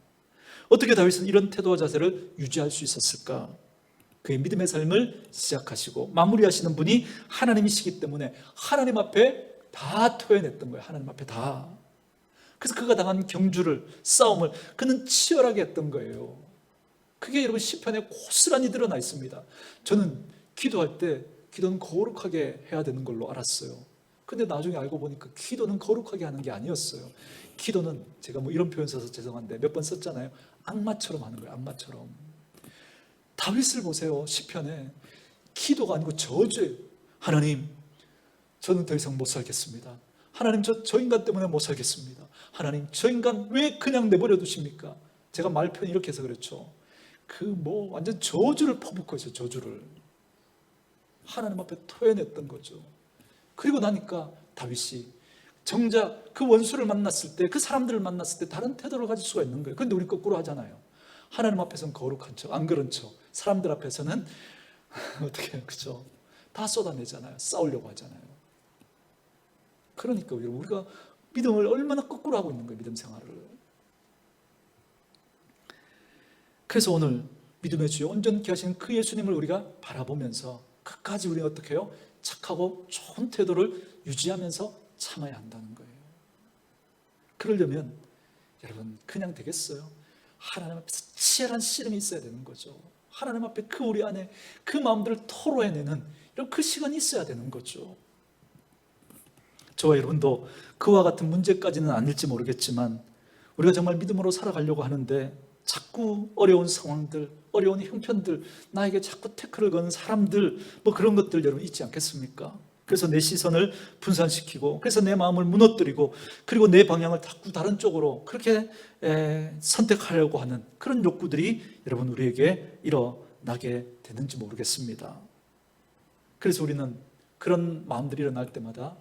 어떻게 다윗은 이런 태도와 자세를 유지할 수 있었을까? 그의 믿음의 삶을 시작하시고 마무리하시는 분이 하나님이시기 때문에 하나님 앞에 다 토해냈던 거예요. 하나님 앞에 다. 그래서 그가 당한 경주를, 싸움을 그는 치열하게 했던 거예요. 그게 여러분 시편에 고스란히 드러나 있습니다. 저는 기도할 때 기도는 거룩하게 해야 되는 걸로 알았어요. 근데 나중에 알고 보니까 기도는 거룩하게 하는 게 아니었어요. 기도는 제가 뭐 이런 표현 써서 죄송한데 몇 번 썼잖아요. 악마처럼 하는 거예요. 악마처럼. 다윗을 보세요. 시편에 기도가 아니고 저주예요. 하나님, 저는 더 이상 못 살겠습니다. 하나님, 저 인간 때문에 못 살겠습니다. 하나님, 저 인간 왜 그냥 내버려 두십니까? 제가 말 표현 이렇게 해서 그렇죠. 완전 저주를 퍼붓고 있어요. 저주를 하나님 앞에 토해냈던 거죠. 그리고 나니까 다윗이 정작 그 원수를 만났을 때, 그 사람들을 만났을 때 다른 태도를 가질 수가 있는 거예요. 그런데 우리 거꾸로 하잖아요. 하나님 앞에서는 거룩한 척, 안 그런 척. 사람들 앞에서는 어떻게 해요? 그죠? 다 쏟아내잖아요. 싸우려고 하잖아요. 그러니까 우리가 믿음을 얼마나 거꾸로 하고 있는 거예요. 믿음 생활을. 그래서 오늘 믿음의 주여 온전케 하시는 그 예수님을 우리가 바라보면서 끝까지 우리가 어떻게 해요? 착하고 좋은 태도를 유지하면서 참아야 한다는 거예요. 그러려면 여러분 그냥 되겠어요? 하나님 앞에서 치열한 씨름이 있어야 되는 거죠. 하나님 앞에 우리 안에 그 마음들을 토로해내는 이런 그 시간이 있어야 되는 거죠. 저와 여러분도 그와 같은 문제까지는 아닐지 모르겠지만 우리가 정말 믿음으로 살아가려고 하는데 자꾸 어려운 상황들, 어려운 형편들, 나에게 자꾸 태클을 거는 사람들, 뭐 그런 것들 여러분 있지 않겠습니까? 그래서 내 시선을 분산시키고, 그래서 내 마음을 무너뜨리고, 그리고 내 방향을 자꾸 다른 쪽으로 그렇게 선택하려고 하는 그런 욕구들이 여러분 우리에게 일어나게 되는지 모르겠습니다. 그래서 우리는 그런 마음들이 일어날 때마다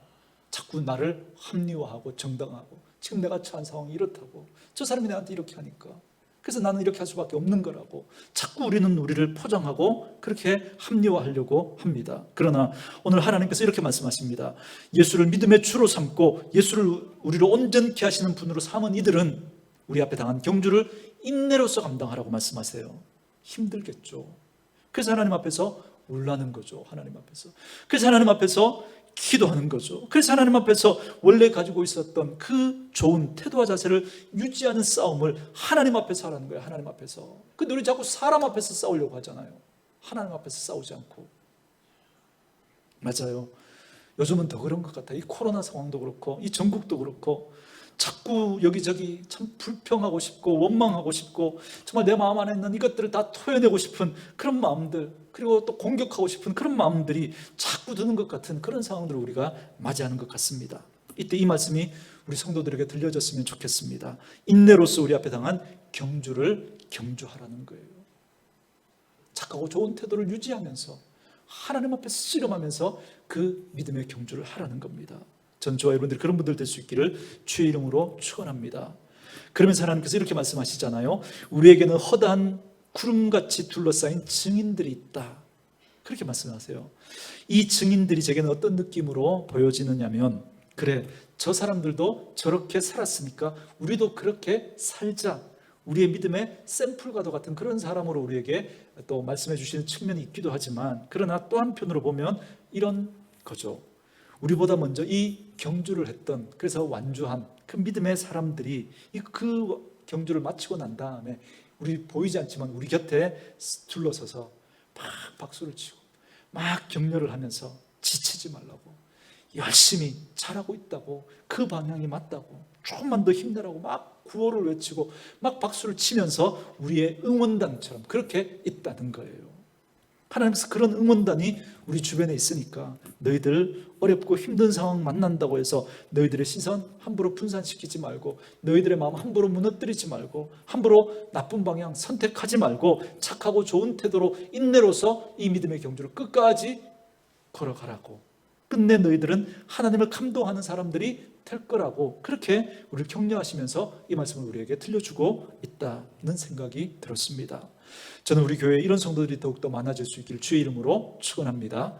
자꾸 나를 합리화하고 정당하고, 지금 내가 처한 상황이 이렇다고, 저 사람이 나한테 이렇게 하니까 그래서 나는 이렇게 할 수밖에 없는 거라고 자꾸 우리는 우리를 포장하고 그렇게 합리화하려고 합니다. 그러나 오늘 하나님께서 이렇게 말씀하십니다. 예수를 믿음의 주로 삼고 예수를 우리로 온전케 하시는 분으로 삼은 이들은 우리 앞에 당한 경주를 인내로서 감당하라고 말씀하세요. 힘들겠죠. 그래서 하나님 앞에서 울라는 거죠. 하나님 앞에서. 그래서 하나님 앞에서 기도하는 거죠. 그래서 하나님 앞에서 원래 가지고 있었던 그 좋은 태도와 자세를 유지하는 싸움을 하나님 앞에서 하라는 거예요. 하나님 앞에서. 근데 우리 자꾸 사람 앞에서 싸우려고 하잖아요. 하나님 앞에서 싸우지 않고. 맞아요. 요즘은 더 그런 것 같아요. 이 코로나 상황도 그렇고 이 전국도 그렇고 자꾸 여기저기 참 불평하고 싶고 원망하고 싶고 정말 내 마음 안에 있는 이것들을 다 토해내고 싶은 그런 마음들, 그리고 또 공격하고 싶은 그런 마음들이 자꾸 드는 것 같은 그런 상황들을 우리가 맞이하는 것 같습니다. 이때 이 말씀이 우리 성도들에게 들려졌으면 좋겠습니다. 인내로서 우리 앞에 당한 경주를 경주하라는 거예요. 착하고 좋은 태도를 유지하면서 하나님 앞에서 씨름하면서 그 믿음의 경주를 하라는 겁니다. 전 저와 여러분들이 그런 분들 될 수 있기를 주의 이름으로 축원합니다. 그러면서 하나님께서 이렇게 말씀하시잖아요. 우리에게는 허다한 구름같이 둘러싸인 증인들이 있다. 그렇게 말씀하세요. 이 증인들이 제게는 어떤 느낌으로 보여지느냐면, 그래, 저 사람들도 저렇게 살았으니까 우리도 그렇게 살자. 우리의 믿음의 샘플과도 같은 그런 사람으로 우리에게 또 말씀해 주시는 측면이 있기도 하지만, 그러나 또 한편으로 보면 이런 거죠. 우리보다 먼저 이 경주를 했던, 그래서 완주한 그 믿음의 사람들이 그 경주를 마치고 난 다음에 우리 보이지 않지만 우리 곁에 둘러서서 막 박수를 치고 막 격려를 하면서 지치지 말라고, 열심히 잘하고 있다고, 그 방향이 맞다고, 조금만 더 힘내라고 막 구호를 외치고 막 박수를 치면서 우리의 응원단처럼 그렇게 있다는 거예요. 하나님께서 그런 응원단이 우리 주변에 있으니까 너희들 어렵고 힘든 상황 만난다고 해서 너희들의 시선 함부로 분산시키지 말고, 너희들의 마음 함부로 무너뜨리지 말고, 함부로 나쁜 방향 선택하지 말고 착하고 좋은 태도로 인내로서 이 믿음의 경주를 끝까지 걸어가라고, 끝내 너희들은 하나님을 감동하는 사람들이 될 거라고, 그렇게 우리를 격려하시면서 이 말씀을 우리에게 들려주고 있다는 생각이 들었습니다. 저는 우리 교회에 이런 성도들이 더욱더 많아질 수 있기를 주의 이름으로 축원합니다.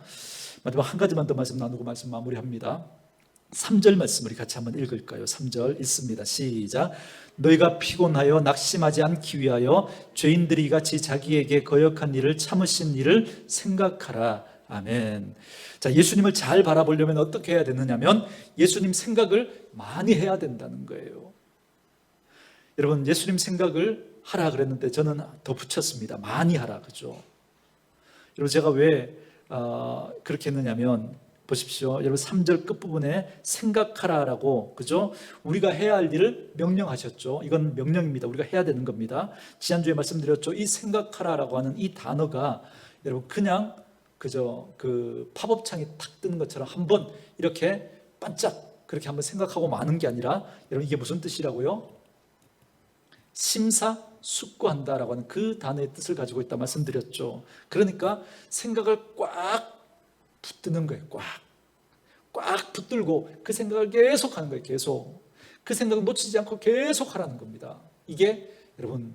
마지막 한 가지만 더 말씀 나누고 말씀 마무리합니다. 3절 말씀 우리 같이 한번 읽을까요? 3절 읽습니다. 시작. 너희가 피곤하여 낙심하지 않기 위하여 죄인들이 같이 자기에게 거역한 일을 참으신 일을 생각하라. 아멘. 자, 예수님을 잘 바라보려면 어떻게 해야 되느냐면 예수님 생각을 많이 해야 된다는 거예요. 여러분, 예수님 생각을 하라 그랬는데 저는 더 붙였습니다. 많이 하라. 그죠? 여러분, 제가 왜 그렇게 했느냐면 보십시오. 여러분, 3절 끝부분에 생각하라라고, 그죠? 우리가 해야 할 일을 명령하셨죠. 이건 명령입니다. 우리가 해야 되는 겁니다. 지난주에 말씀드렸죠. 이 생각하라라고 하는 이 단어가 여러분 그냥 그저 그 팝업창이 탁 뜨는 것처럼 한번 이렇게 반짝 그렇게 한번 생각하고 마는 게 아니라 여러분 이게 무슨 뜻이라고요? 심사숙고한다라고 하는 그 단어의 뜻을 가지고 있다 말씀드렸죠. 그러니까 생각을 꽉 붙드는 거예요. 꽉 붙들고 그 생각을 계속 하는 거예요. 계속 그 생각을 놓치지 않고 계속 하라는 겁니다. 이게 여러분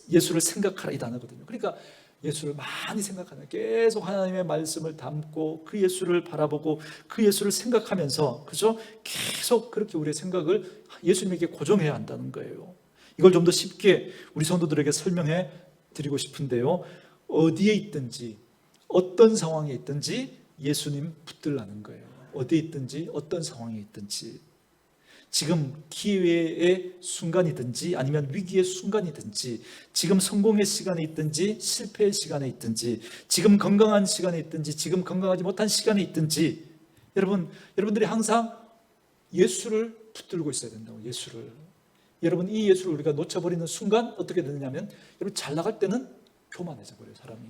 예수를 생각하라 이 단어거든요. 그러니까 예수를 많이 생각하는, 계속 하나님의 말씀을 담고 그 예수를 바라보고 그 예수를 생각하면서, 그죠? 계속 그렇게 우리의 생각을 예수님에게 고정해야 한다는 거예요. 이걸 좀 더 쉽게 우리 성도들에게 설명해 드리고 싶은데요. 어디에 있든지 어떤 상황에 있든지 예수님 붙들라는 거예요. 어디에 있든지 어떤 상황에 있든지, 지금 기회의 순간이든지 아니면 위기의 순간이든지, 지금 성공의 시간에 있든지 실패의 시간에 있든지, 지금 건강한 시간에 있든지 지금 건강하지 못한 시간에 있든지, 여러분들이 항상 예수를 붙들고 있어야 된다고. 예수를. 여러분, 이 예수를 우리가 놓쳐버리는 순간 어떻게 되느냐면, 여러분 잘 나갈 때는 교만해져 버려요. 사람이.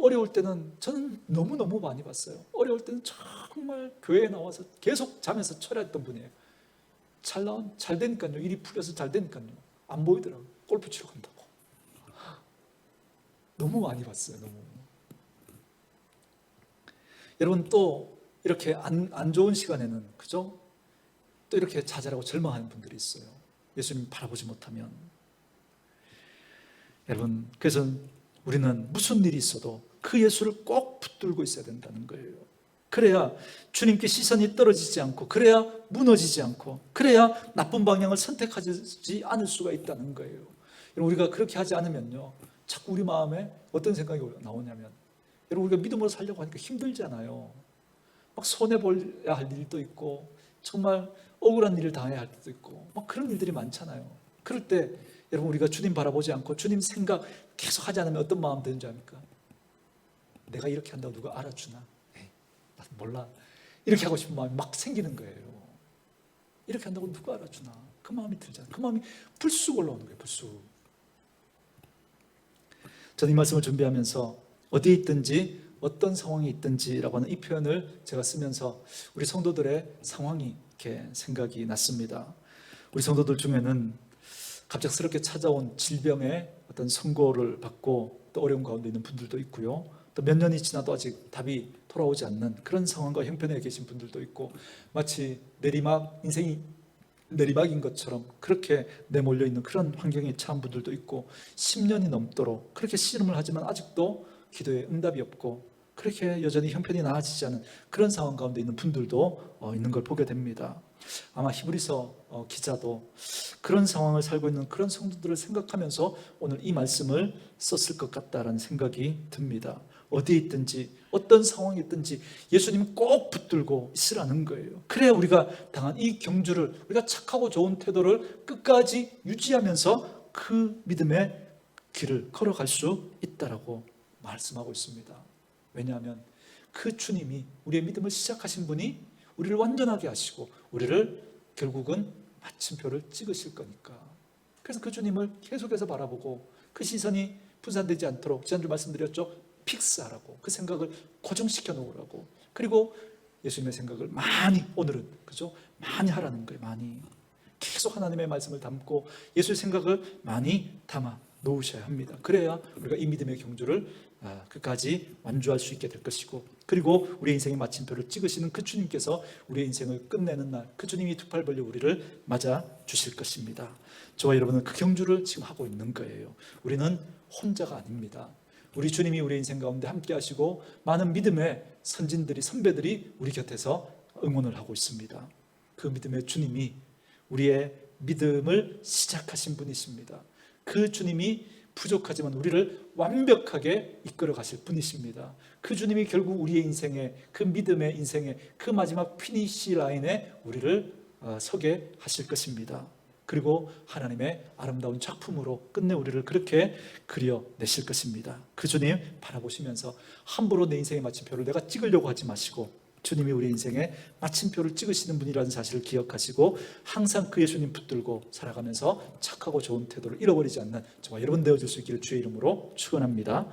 어려울 때는 저는 너무너무 많이 봤어요. 어려울 때는 정말 교회에 나와서 계속 자면서 철야했던 분이에요. 잘 되니까요. 일이 풀려서 잘 되니까요. 안 보이더라고요. 골프 치러 간다고. 너무 많이 봤어요. 너무. 여러분, 또 이렇게 안 좋은 시간에는, 그죠? 또 이렇게 좌절하고 절망하는 분들이 있어요. 예수님 바라보지 못하면. 여러분, 그래서 우리는 무슨 일이 있어도 그 예수를 꼭 붙들고 있어야 된다는 거예요. 그래야 주님께 시선이 떨어지지 않고, 그래야 무너지지 않고, 그래야 나쁜 방향을 선택하지 않을 수가 있다는 거예요. 우리가 그렇게 하지 않으면요, 자꾸 우리 마음에 어떤 생각이 나오냐면, 여러분, 우리가 믿음으로 살려고 하니까 힘들잖아요. 막 손해보야 할 일도 있고, 정말 억울한 일을 당해야 할 때도 있고, 막 그런 일들이 많잖아요. 그럴 때 여러분, 우리가 주님 바라보지 않고 주님 생각 계속 하지 않으면 어떤 마음 드는지 압니까? 내가 이렇게 한다고 누가 알아주나? 에이, 나 몰라. 이렇게 하고 싶은 마음이 막 생기는 거예요. 이렇게 한다고 누가 알아주나? 그 마음이 들잖아요. 그 마음이 불쑥 올라오는 거예요. 불쑥. 저는 이 말씀을 준비하면서 어디에 있든지 어떤 상황이 있든지라고 하는 이 표현을 제가 쓰면서 우리 성도들의 상황이 이렇게 생각이 났습니다. 우리 성도들 중에는 갑작스럽게 찾아온 질병의 어떤 선고를 받고 또 어려운 가운데 있는 분들도 있고요. 또 몇 년이 지나도 아직 답이 돌아오지 않는 그런 상황과 형편에 계신 분들도 있고, 마치 인생이 내리막인 것처럼 그렇게 내몰려 있는 그런 환경에 처한 분들도 있고, 10년이 넘도록 그렇게 씨름을 하지만 아직도 기도에 응답이 없고, 그렇게 여전히 형편이 나아지지 않은 그런 상황 가운데 있는 분들도 있는 걸 보게 됩니다. 아마 히브리서 기자도 그런 상황을 살고 있는 그런 성도들을 생각하면서 오늘 이 말씀을 썼을 것 같다라는 생각이 듭니다. 어디에 있든지 어떤 상황이 있든지 예수님 꼭 붙들고 있으라는 거예요. 그래야 우리가 당한 이 경주를, 우리가 착하고 좋은 태도를 끝까지 유지하면서 그 믿음의 길을 걸어갈 수 있다라고 말씀하고 있습니다. 왜냐하면 그 주님이, 우리의 믿음을 시작하신 분이 우리를 완전하게 하시고 우리를 결국은 마침표를 찍으실 거니까. 그래서 그 주님을 계속해서 바라보고 그 시선이 분산되지 않도록 지난주 말씀드렸죠. 픽스하라고, 그 생각을 고정시켜 놓으라고. 그리고 예수님의 생각을 많이, 오늘은 그죠? 많이 하라는 거예요. 많이. 계속 하나님의 말씀을 담고 예수의 생각을 많이 담아 놓으셔야 합니다. 그래야 우리가 이 믿음의 경주를 끝까지 완주할 수 있게 될 것이고, 그리고 우리의 인생의 마침표를 찍으시는 그 주님께서 우리의 인생을 끝내는 날, 그 주님이 두 팔 벌려 우리를 맞아 주실 것입니다. 저와 여러분은 그 경주를 지금 하고 있는 거예요. 우리는 혼자가 아닙니다. 우리 주님이 우리 인생 가운데 함께 하시고 많은 믿음의 선진들이, 선배들이 우리 곁에서 응원을 하고 있습니다. 그 믿음의 주님이 우리의 믿음을 시작하신 분이십니다. 그 주님이 부족하지만 우리를 완벽하게 이끌어 가실 분이십니다. 그 주님이 결국 우리의 인생에, 그 믿음의 인생의 그 마지막 피니시 라인에 우리를 서게 하실 것입니다. 그리고 하나님의 아름다운 작품으로 끝내 우리를 그렇게 그려내실 것입니다. 그 주님 바라보시면서 함부로 내 인생의 마침표를 내가 찍으려고 하지 마시고, 주님이 우리 인생에 마침표를 찍으시는 분이라는 사실을 기억하시고 항상 그 예수님 붙들고 살아가면서 착하고 좋은 태도를 잃어버리지 않는 저와 여러분 되어줄 수 있기를 주의 이름으로 축원합니다.